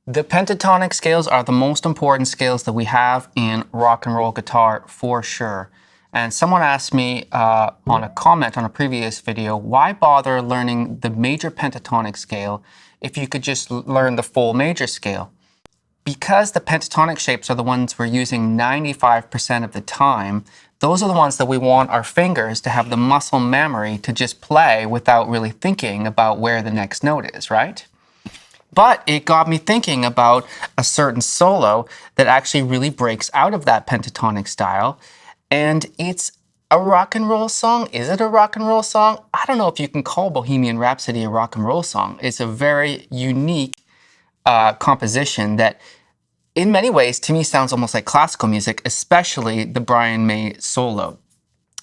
The pentatonic scales are the most important scales that we have in rock and roll guitar for sure. And someone asked me on a comment on a previous video, why bother learning the major pentatonic scale if you could just learn the full major scale? Because the pentatonic shapes are the ones we're using 95% of the time, those are the ones that we want our fingers to have the muscle memory to just play without really thinking about where the next note is, right? But it got me thinking about a certain solo that actually really breaks out of that pentatonic style. And it's a rock and roll song. Is it a rock and roll song? I don't know if you can call Bohemian Rhapsody a rock and roll song. It's a very unique composition that in many ways to me sounds almost like classical music, especially the Brian May solo.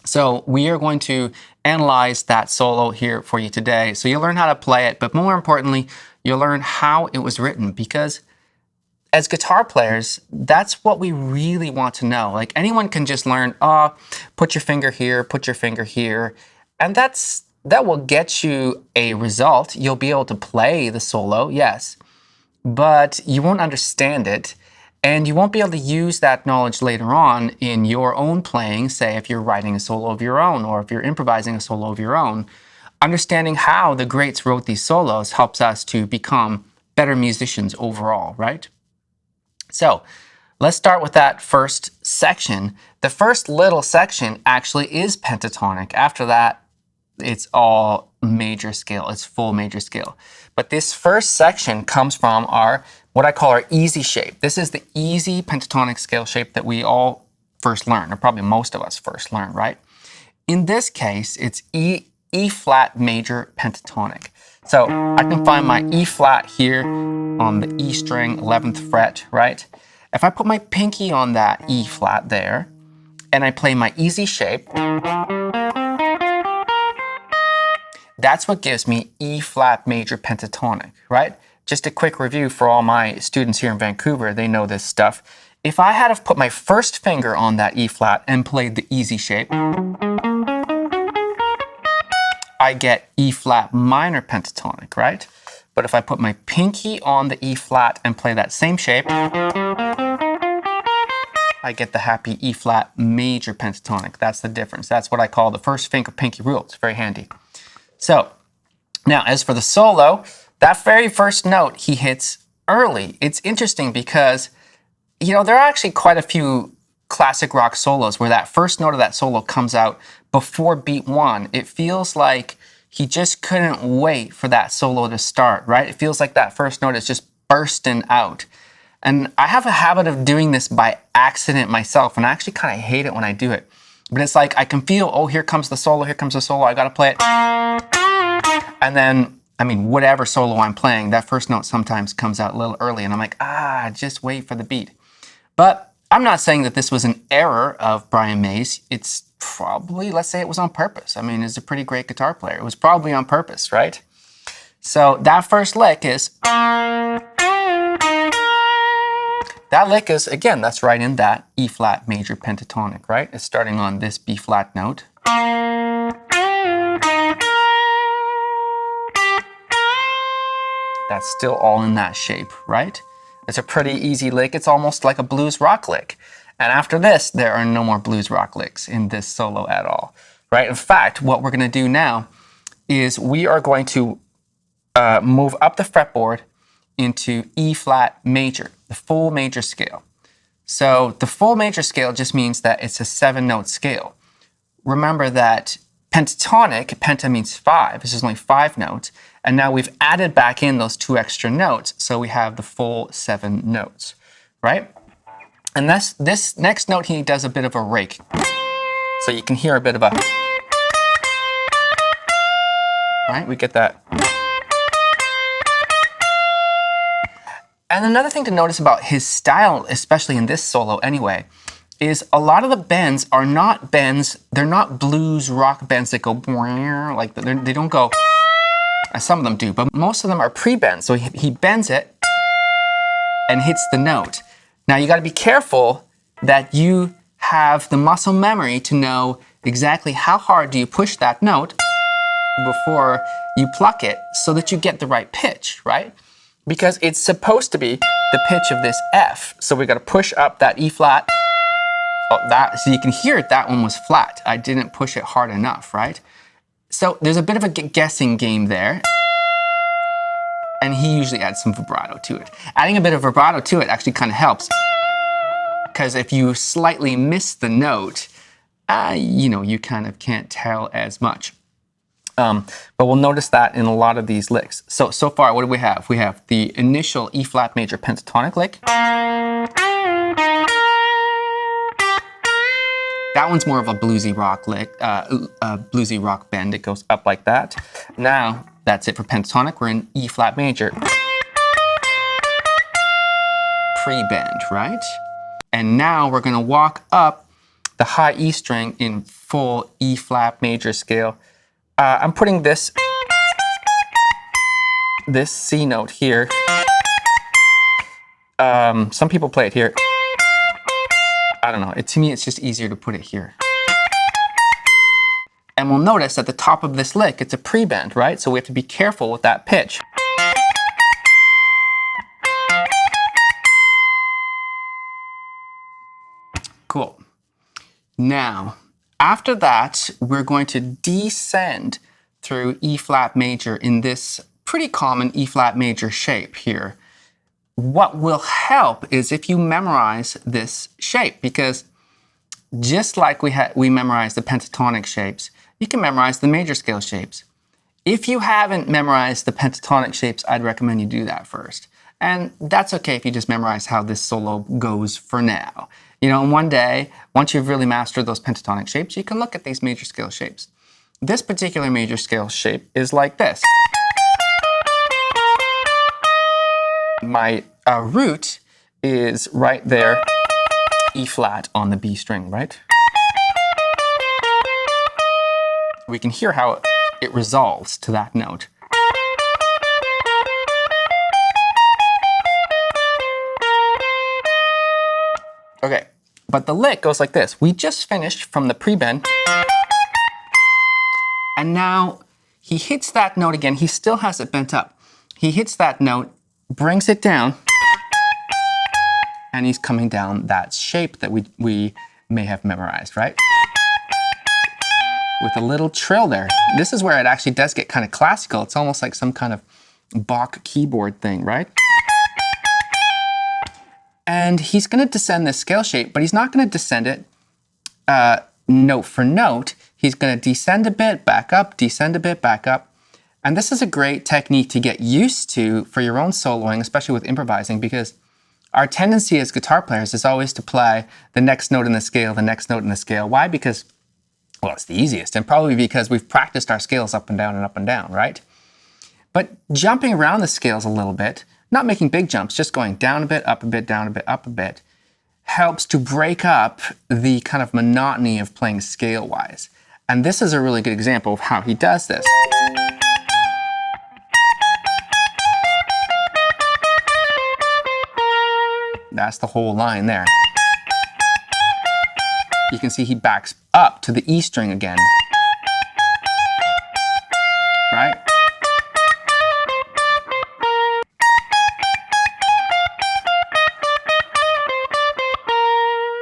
So we are going to analyze that solo here for you today. So you'll learn how to play it, but more importantly, you'll learn how it was written, because as guitar players, that's what we really want to know. Like anyone can just learn, put your finger here, put your finger here, and that will get you a result. You'll be able to play the solo, yes, but you won't understand it. And you won't be able to use that knowledge later on in your own playing, say if you're writing a solo of your own or if you're improvising a solo of your own. Understanding how the greats wrote these solos helps us to become better musicians overall, right? So let's start with that first section. The first little section actually is pentatonic. After that, it's all major scale. It's full major scale. But this first section comes from what I call our easy shape. This is the easy pentatonic scale shape that we all first learn, or probably most of us first learn, right? In this case, it's E flat major pentatonic. So I can find my E flat here on the E string, 11th fret, right? If I put my pinky on that E flat there, and I play my easy shape, that's what gives me E flat major pentatonic, right? Just a quick review for all my students here in Vancouver, they know this stuff. If I had to put my first finger on that E flat and played the easy shape, I get E flat minor pentatonic, right? But if I put my pinky on the E flat and play that same shape, I get the happy E flat major pentatonic. That's the difference. That's what I call the first finger pinky rule. It's very handy. So now as for the solo, that very first note he hits early. It's interesting because, you know, there are actually quite a few classic rock solos where that first note of that solo comes out before beat one. It feels like he just couldn't wait for that solo to start, right? It feels like that first note is just bursting out. And I have a habit of doing this by accident myself, and I actually kind of hate it when I do it. But it's like I can feel, oh, here comes the solo, I gotta play it. And then, I mean, whatever solo I'm playing, that first note sometimes comes out a little early, and I'm like, just wait for the beat. But I'm not saying that this was an error of Brian May's. It's probably, let's say it was on purpose. I mean, he's a pretty great guitar player. It was probably on purpose, right? So that first lick is, again, that's right in that E flat major pentatonic, right? It's starting on this B flat note. That's still all in that shape, right? It's a pretty easy lick. It's almost like a blues rock lick. And after this, there are no more blues rock licks in this solo at all, right? In fact, what we're going to do now is we are going to move up the fretboard into E flat major, the full major scale. So the full major scale just means that it's a 7-note scale. Remember that pentatonic, penta means 5, this is only 5 notes, and now we've added back in those 2 extra notes, so we have the full 7 notes, right? And this next note, he does a bit of a rake. So you can hear a bit of a, right? We get that. And another thing to notice about his style, especially in this solo anyway, is a lot of the bends are not bends, they're not blues rock bends that go like they don't go, some of them do, but most of them are pre-bends. So he bends it and hits the note. Now you got to be careful that you have the muscle memory to know exactly how hard do you push that note before you pluck it so that you get the right pitch, right? because it's supposed to be the pitch of this F. So we got to push up that E flat. Oh, so you can hear it, that one was flat. I didn't push it hard enough, right? So there's a bit of a guessing game there. And he usually adds some vibrato to it. Adding a bit of vibrato to it actually kind of helps. Because if you slightly miss the note, you kind of can't tell as much. But we'll notice that in a lot of these licks. So far, what do we have? We have the initial E flat major pentatonic lick. That one's more of a bluesy rock lick, a bluesy rock bend. It goes up like that. Now, that's it for pentatonic. We're in E flat major. Pre-bend, right? And now we're gonna walk up the high E string in full E flat major scale. I'm putting this C note here. Some people play it here. I don't know, to me it's just easier to put it here. And we'll notice at the top of this lick, it's a pre-bend, right? So we have to be careful with that pitch. Cool. Now, after that, we're going to descend through E flat major in this pretty common E flat major shape here. What will help is if you memorize this shape, because just like we memorized the pentatonic shapes, you can memorize the major scale shapes. If you haven't memorized the pentatonic shapes, I'd recommend you do that first. And that's okay if you just memorize how this solo goes for now. And one day, once you've really mastered those pentatonic shapes, you can look at these major scale shapes. This particular major scale shape is like this. My root is right there, E flat on the B string, right? We can hear how it resolves to that note. Okay, but the lick goes like this. We just finished from the pre-bend, and now he hits that note again. He still has it bent up. He hits that note, brings it down, and he's coming down that shape that we may have memorized, right? With a little trill there. This is where it actually does get kind of classical. It's almost like some kind of Bach keyboard thing, right? And he's going to descend this scale shape, but he's not going to descend it note for note. He's going to descend a bit, back up, descend a bit, back up. And this is a great technique to get used to for your own soloing, especially with improvising, because our tendency as guitar players is always to play the next note in the scale, the next note in the scale. Why? Because, well, it's the easiest, and probably because we've practiced our scales up and down, right? But jumping around the scales a little bit, not making big jumps, just going down a bit, up a bit, down a bit, up a bit, helps to break up the kind of monotony of playing scale-wise. And this is a really good example of how he does this. That's the whole line there. You can see he backs up to the E string again. Right?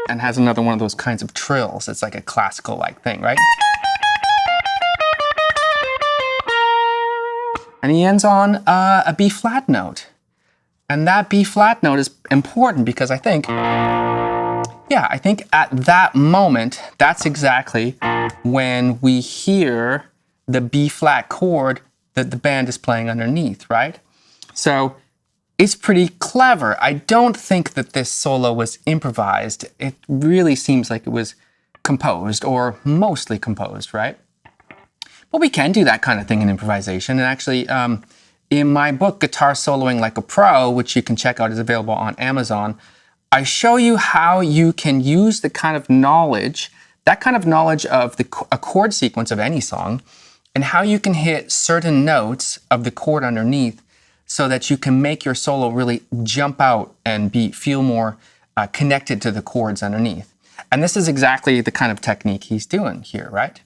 And has another one of those kinds of trills. It's like a classical-like thing, right? And he ends on a B flat note. And that B flat note is important because I think at that moment, that's exactly when we hear the B flat chord that the band is playing underneath, right? So it's pretty clever. I don't think that this solo was improvised. It really seems like it was composed, or mostly composed, right? But we can do that kind of thing in improvisation. And actually, in my book, Guitar Soloing Like a Pro, which you can check out, is available on Amazon, I show you how you can use the kind of knowledge, that kind of knowledge of a chord sequence of any song, and how you can hit certain notes of the chord underneath so that you can make your solo really jump out and feel more connected to the chords underneath. And this is exactly the kind of technique he's doing here, right?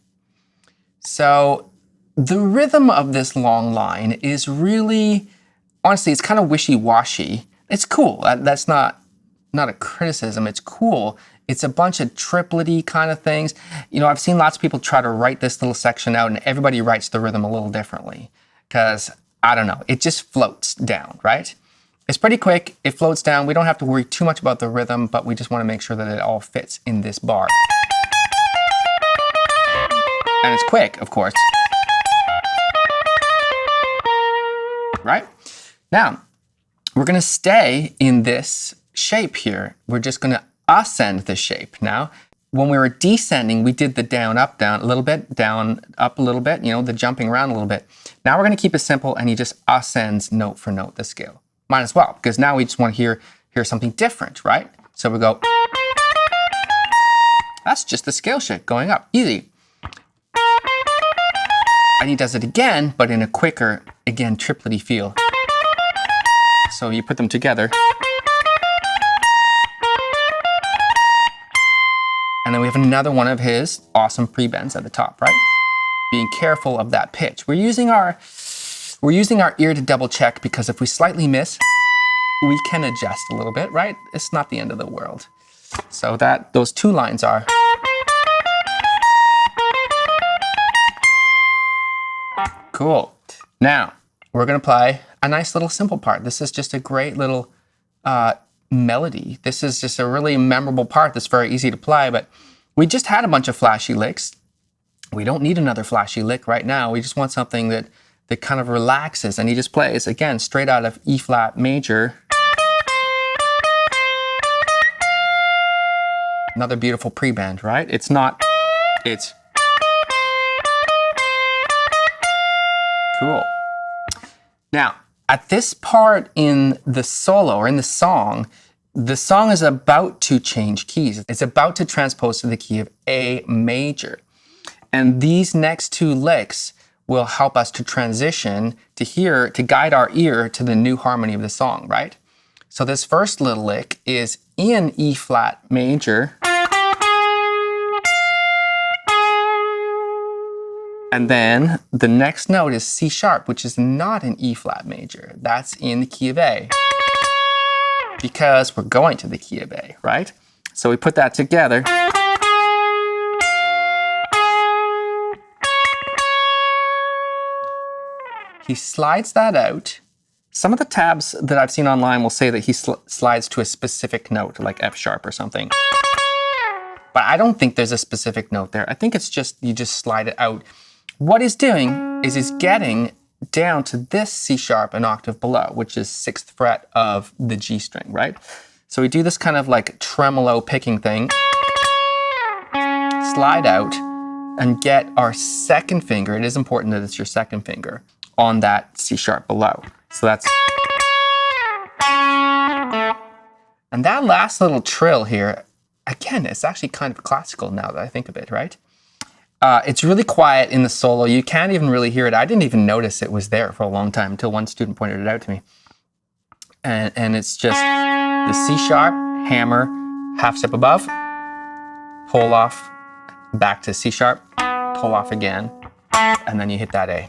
So the rhythm of this long line is really honestly, it's kind of wishy-washy. It's cool. That's not a criticism. It's cool. It's a bunch of triplety kind of things. You know, I've seen lots of people try to write this little section out, and everybody writes the rhythm a little differently because, I don't know, it just floats down, right? It's pretty quick. It floats down. We don't have to worry too much about the rhythm, but we just want to make sure that it all fits in this bar. And it's quick, of course. Right? Now, we're going to stay in this shape here. We're just going to ascend the shape. Now, when we were descending, we did the down, up, down a little bit, down, up a little bit, you know, the jumping around a little bit. Now we're going to keep it simple, and he just ascends note for note the scale. Might as well, because now we just want to hear something different, right? So we go, that's just the scale shift going up, easy. And he does it again, but in a quicker, again, triplety feel. So you put them together. And then we have another one of his awesome pre-bends at the top, right? Being careful of that pitch. We're using our ear to double check, because if we slightly miss, we can adjust a little bit, right? It's not the end of the world. So those two lines are. Cool. Now, we're going to play a nice little simple part. This is just a great little melody. This is just a really memorable part that's very easy to play, but we just had a bunch of flashy licks. We don't need another flashy lick right now. We just want something that kind of relaxes, and he just plays, again, straight out of E flat major. Another beautiful pre-bend, right? It's cool. Now, at this part in the solo, or in the song is about to change keys. It's about to transpose to the key of A major. And these next two licks will help us to transition to guide our ear to the new harmony of the song, right? So this first little lick is in E flat major. And then the next note is C sharp, which is not in E flat major. That's in the key of A, because we're going to the key of A, right? So we put that together. He slides that out. Some of the tabs that I've seen online will say that he slides to a specific note, like F sharp or something. But I don't think there's a specific note there. I think it's just, you just slide it out. What he's doing is he's getting down to this C sharp an octave below, which is 6th fret of the G string, right? So we do this kind of like tremolo picking thing, slide out, and get our second finger, it is important that it's your second finger, on that C sharp below. So that's, and that last little trill here, again, it's actually kind of classical now that I think of it, right? It's really quiet in the solo. You can't even really hear it. I didn't even notice it was there for a long time until one student pointed it out to me. And it's just the C sharp, hammer, half step above, pull off, back to C sharp, pull off again, and then you hit that A.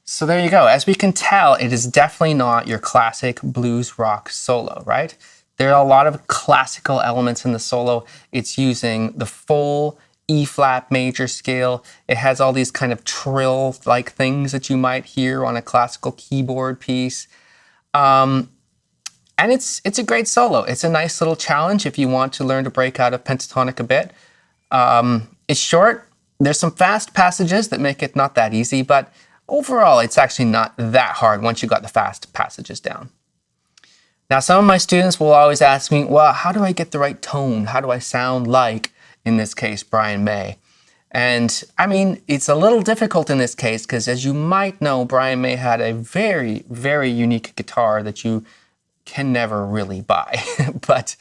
So there you go. As we can tell, it is definitely not your classic blues rock solo, right? There are a lot of classical elements in the solo. It's using the full E flat major scale. It has all these kind of trill-like things that you might hear on a classical keyboard piece. And it's a great solo. It's a nice little challenge if you want to learn to break out of pentatonic a bit. It's short. There's some fast passages that make it not that easy, but overall, it's actually not that hard once you got the fast passages down. Now, some of my students will always ask me, well, how do I get the right tone? How do I sound like, in this case, Brian May? And I mean, it's a little difficult in this case because, as you might know, Brian May had a very, very unique guitar that you can never really buy. But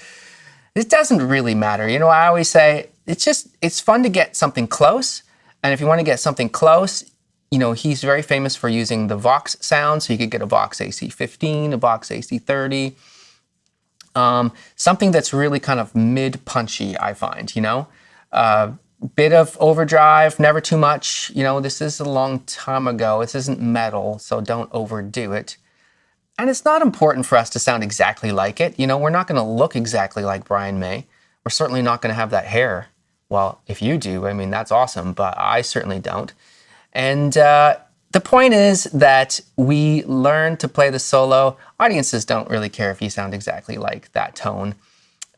it doesn't really matter. You know, I always say, it's fun to get something close. And if you want to get something close, you know, he's very famous for using the Vox sound, so you could get a Vox AC15, a Vox AC30. Something that's really kind of mid-punchy, I find, you know? Bit of overdrive, never too much. You know, this is a long time ago. This isn't metal, so don't overdo it. And it's not important for us to sound exactly like it. You know, we're not going to look exactly like Brian May. We're certainly not going to have that hair. Well, if you do, I mean, that's awesome, but I certainly don't. And the point is that we learn to play the solo. Audiences don't really care if you sound exactly like that tone.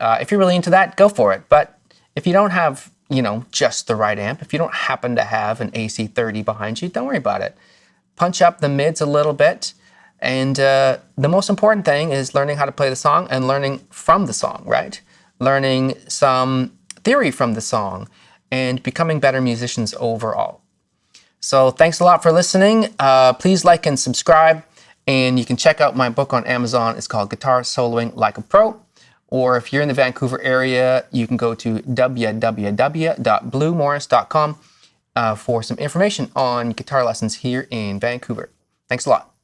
If you're really into that, go for it. But if you don't have, you know, just the right amp, if you don't happen to have an AC30 behind you, don't worry about it. Punch up the mids a little bit. And the most important thing is learning how to play the song and learning from the song, right? Learning some theory from the song and becoming better musicians overall. So thanks a lot for listening. Please like and subscribe. And you can check out my book on Amazon. It's called Guitar Soloing Like a Pro. Or if you're in the Vancouver area, you can go to www.bluemorris.com for some information on guitar lessons here in Vancouver. Thanks a lot.